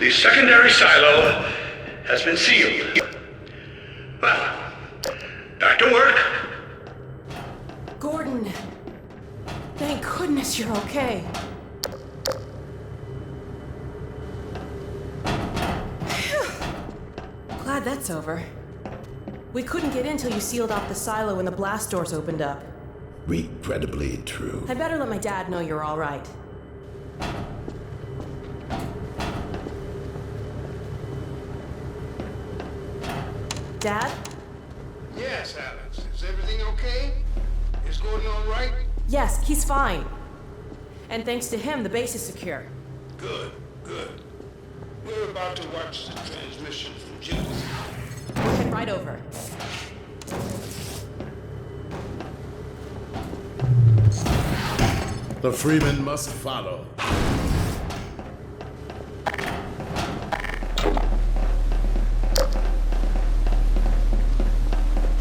The secondary silo has been sealed. Well, back to work. Gordon, thank goodness you're okay. Glad that's over. We couldn't get in till you sealed off the silo when the blast doors opened up. Regrettably true. I better let my dad know you're all right. Dad? Yes, Alex. Is everything okay? Is Gordon all right? Yes, he's fine. And thanks to him, the base is secure. Good, good. We're about to watch the transmission from Judith. We'll head right over. The Freeman must follow.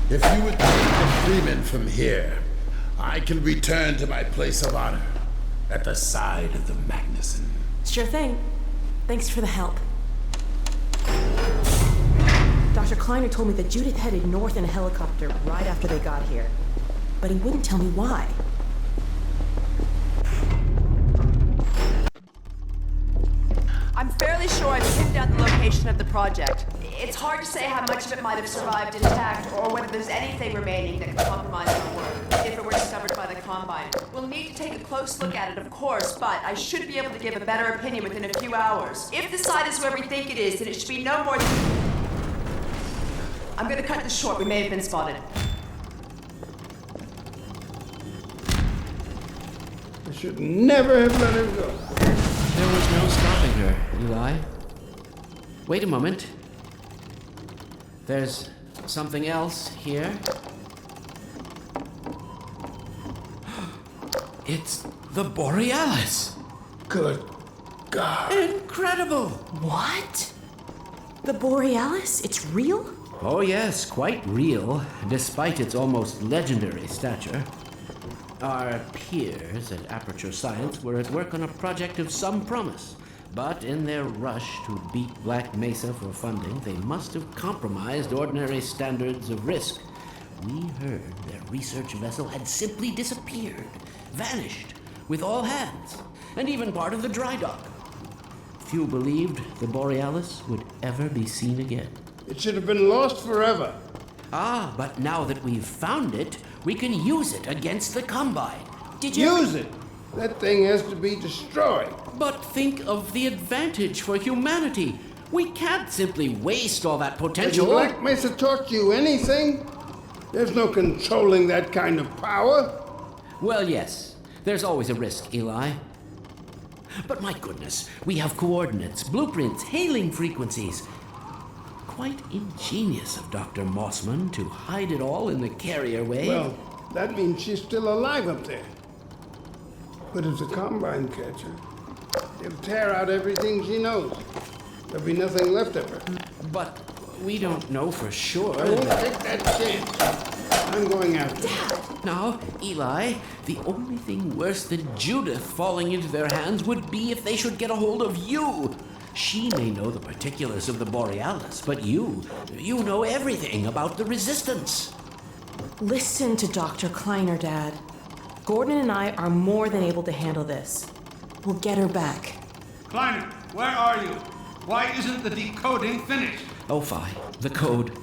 If you would take the Freeman from here, I can return to my place of honor at the side of the Magnuson. Sure thing. Thanks for the help. Dr. Kleiner told me that Judith headed north in a helicopter right after they got here. But he wouldn't tell me why. I'm fairly sure I've pinned down the location of the project. It's hard to say how much of it might have survived intact, or whether there's anything remaining that could compromise our work, if it were discovered by the Combine. We'll need to take a close look at it, of course, but I should be able to give a better opinion within a few hours. If the site is where we think it is, then it should be no more than... I'm gonna cut this short. We may have been spotted. I should never have let her go. There was no stopping her, Eli. Wait a moment. There's something else here. It's the Borealis. Good God. Incredible! What? The Borealis? It's real? Oh yes, quite real, despite its almost legendary stature. Our peers at Aperture Science were at work on a project of some promise, but in their rush to beat Black Mesa for funding, they must have compromised ordinary standards of risk. We heard their research vessel had simply disappeared, vanished, with all hands, and even part of the dry dock. Few believed the Borealis would ever be seen again. It should have been lost forever. Ah, but now that we've found it, we can use it against the Combine. Did you... Use it. That thing has to be destroyed. But think of the advantage for humanity. We can't simply waste all that Has potential. Black Mesa taught you anything? There's no controlling that kind of power. Well, yes. There's always a risk, Eli. But my goodness, we have coordinates, blueprints, hailing frequencies. Quite ingenious of Dr. Mossman to hide it all in the carrier wave. Well, that means she's still alive up there. But if the Combine catch her, they'll tear out everything she knows. There'll be nothing left of her. But we don't know for sure. I won't take that chance. I'm going after her. Now, Eli, the only thing worse than Judith falling into their hands would be if they should get a hold of you. She may know the particulars of the Borealis, but you know everything about the Resistance. Listen to Dr. Kleiner, Dad. Gordon and I are more than able to handle this. We'll get her back. Kleiner, where are you? Why isn't the decoding finished? Oh, fine. The code.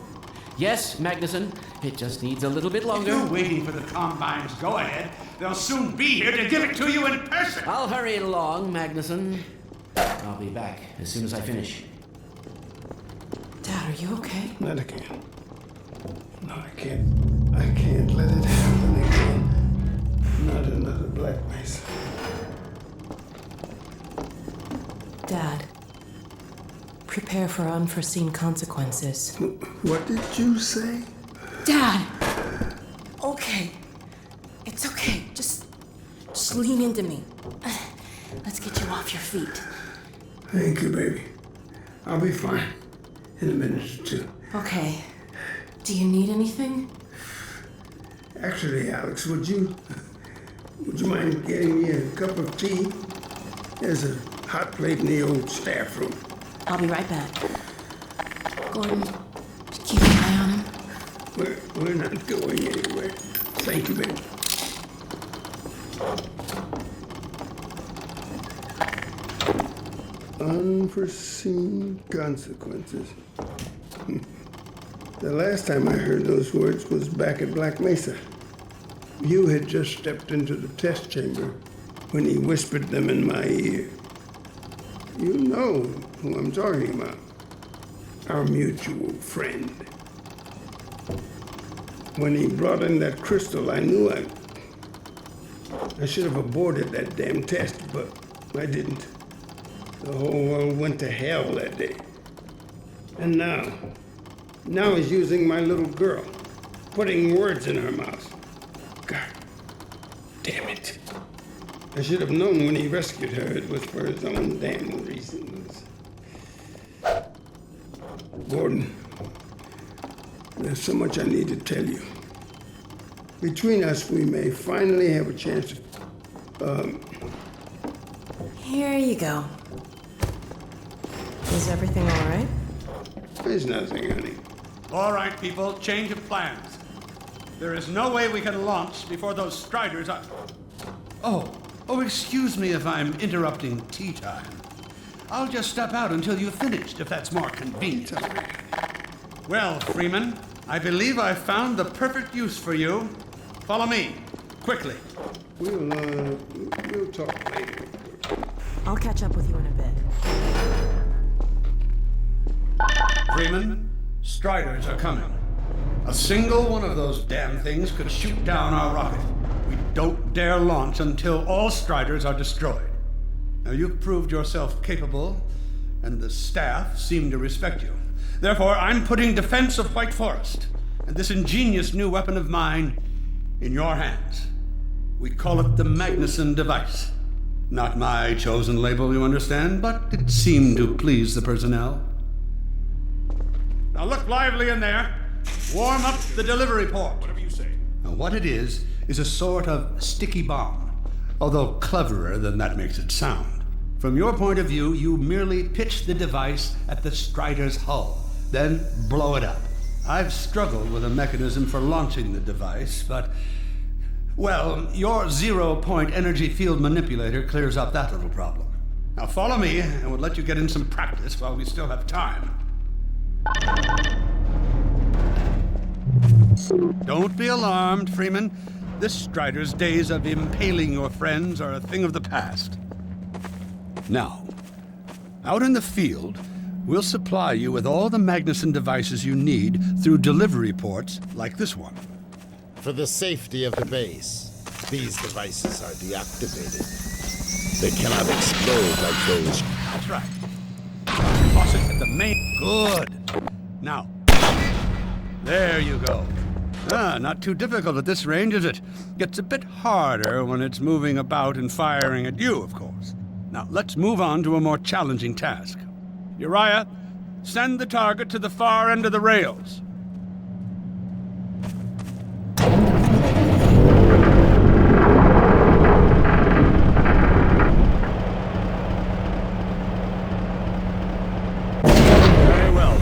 Yes, Magnuson. It just needs a little bit If longer. you're waiting for the Combine's go-ahead, they'll soon be here to give it to you in person. I'll hurry it along, Magnuson. I'll be back as soon as I finish. Dad, are you okay? Not again. No, I can't let it happen again. Not another Black Mesa. Dad, prepare for unforeseen consequences. What did you say? Dad! Okay. It's okay. Just lean into me. Let's get you off your feet. Thank you, baby. I'll be fine in a minute or two. Okay. Do you need anything? Actually, Alex, would you mind getting me a cup of tea? There's a hot plate in the old staff room. I'll be right back. Gordon, just keep an eye on him. We're not going anywhere. Thank you, baby. Unforeseen consequences. The last time I heard those words was back at Black Mesa. You had just stepped into the test chamber when he whispered them in my ear. You know who I'm talking about. Our mutual friend. When he brought in that crystal, I knew I should have aborted that damn test, but I didn't. The whole world went to hell that day. And now he's using my little girl, putting words in her mouth. God damn it. I should have known when he rescued her it was for his own damn reasons. Gordon, there's so much I need to tell you. Between us, we may finally have a chance to, Here you go. Is everything all right? There's nothing, honey. All right, people, change of plans. There is no way we can launch before those Striders are... Oh, excuse me if I'm interrupting tea time. I'll just step out until you've finished, if that's more convenient. Well, Freeman, I believe I've found the perfect use for you. Follow me, quickly. We'll talk later. I'll catch up with you in a bit. Freeman, Striders are coming. A single one of those damn things could shoot down our rocket. We don't dare launch until all Striders are destroyed. Now, you've proved yourself capable, and the staff seem to respect you. Therefore, I'm putting defense of White Forest and this ingenious new weapon of mine in your hands. We call it the Magnuson device. Not my chosen label, you understand, but it seemed to please the personnel. Now look lively in there. Warm up the delivery port. Whatever you say. Now what it is a sort of sticky bomb, although cleverer than that makes it sound. From your point of view, you merely pitch the device at the Strider's hull, then blow it up. I've struggled with a mechanism for launching the device, but, well, your zero-point energy field manipulator clears up that little problem. Now follow me, and we'll let you get in some practice while we still have time. Don't be alarmed, Freeman. This Strider's days of impaling your friends are a thing of the past. Now, out in the field, we'll supply you with all the Magnuson devices you need through delivery ports like this one. For the safety of the base, these devices are deactivated. They cannot explode like those. That's right. Toss it at the main. Good. Now, there you go. Not too difficult at this range, is it? Gets a bit harder when it's moving about and firing at you, of course. Now, let's move on to a more challenging task. Uriah, send the target to the far end of the rails. Very well.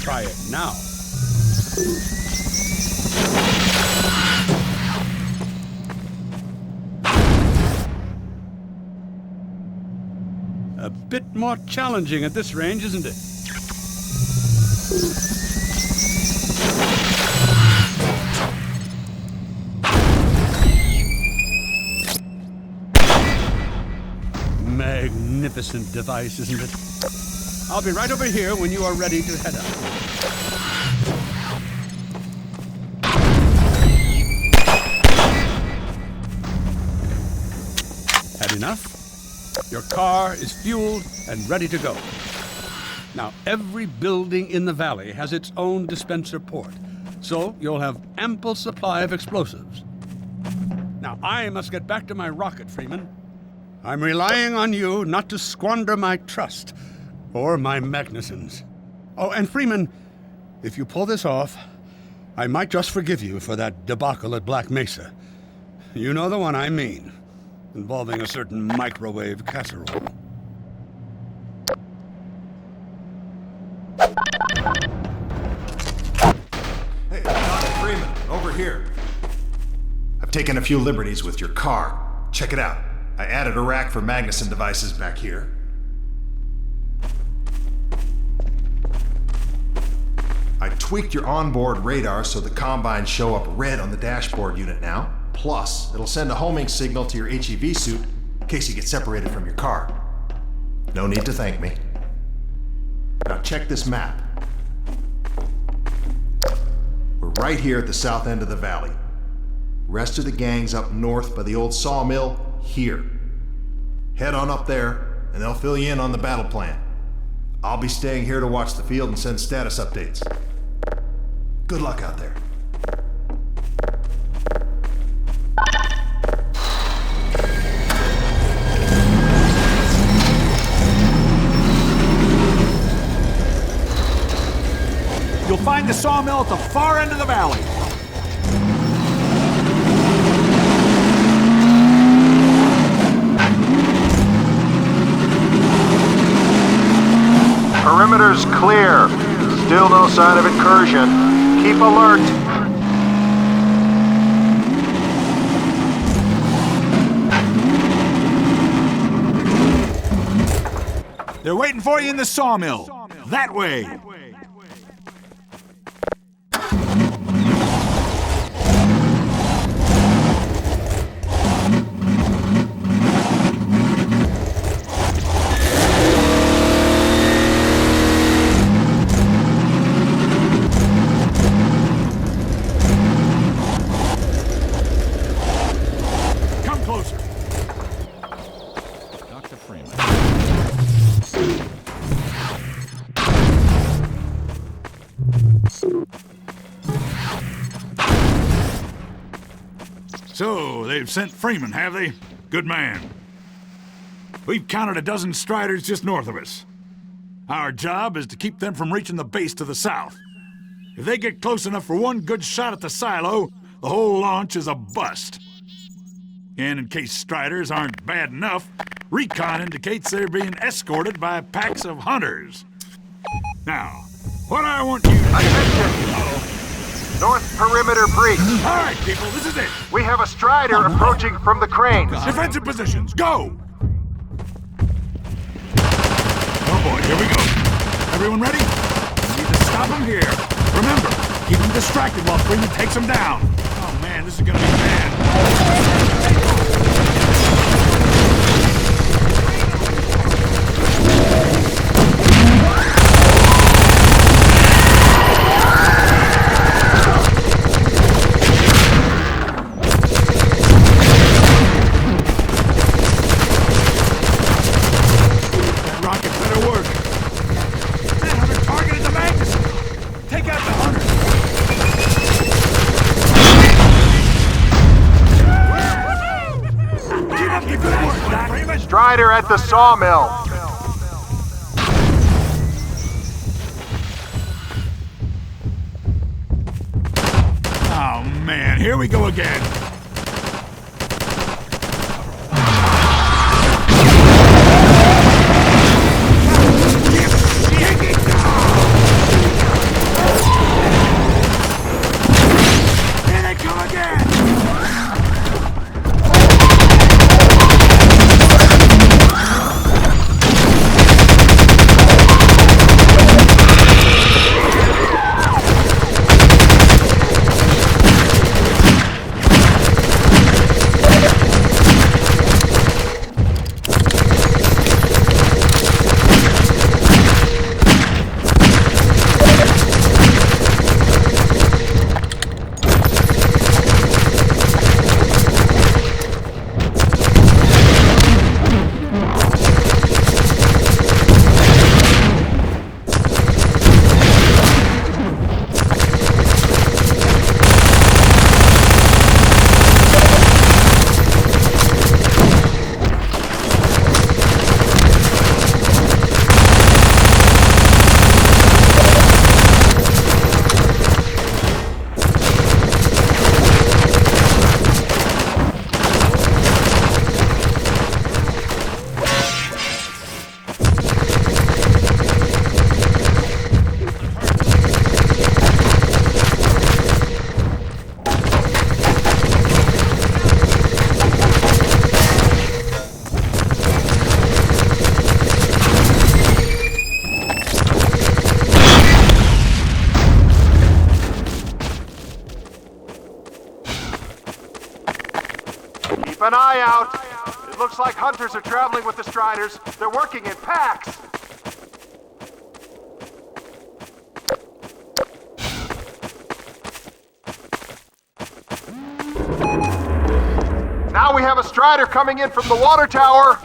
Try it now. A bit more challenging at this range, isn't it? Magnificent device, isn't it? I'll be right over here when you are ready to head out. Had enough? Your car is fueled and ready to go. Now, every building in the valley has its own dispenser port, so you'll have ample supply of explosives. Now, I must get back to my rocket, Freeman. I'm relying on you not to squander my trust or my Magnusons. Oh, and Freeman, if you pull this off, I might just forgive you for that debacle at Black Mesa. You know the one I mean. Involving a certain microwave casserole. Hey, Dr. Freeman, over here. I've taken a few liberties with your car. Check it out. I added a rack for Magnuson devices back here. I tweaked your onboard radar so the combines show up red on the dashboard unit now. Plus, it'll send a homing signal to your HEV suit in case you get separated from your car. No need to thank me. Now check this map. We're right here at the south end of the valley. Rest of the gang's up north by the old sawmill here. Head on up there and they'll fill you in on the battle plan. I'll be staying here to watch the field and send status updates. Good luck out there. You'll find the sawmill at the far end of the valley. Perimeter's clear. Still no sign of incursion. Keep alert. They're waiting for you in the sawmill. That way. So, they've sent Freeman, have they? Good man. We've counted a dozen Striders just north of us. Our job is to keep them from reaching the base to the south. If they get close enough for one good shot at the silo, the whole launch is a bust. And in case Striders aren't bad enough, recon indicates they're being escorted by packs of hunters. Now, what I want you to do... Attention! North perimeter breach. All right, people, this is it. We have a Strider approaching from the cranes. Defensive positions, go! Oh boy, here we go. Everyone ready? We need to stop them here. Remember, keep them distracted while Freeman takes them down. Oh man, this is gonna be bad. Strider at the sawmill. Oh man, here we go again. Here they come again. an eye out. It looks like hunters are traveling with the Striders. They're working in packs. Now we have a Strider coming in from the water tower.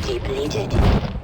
Depleted.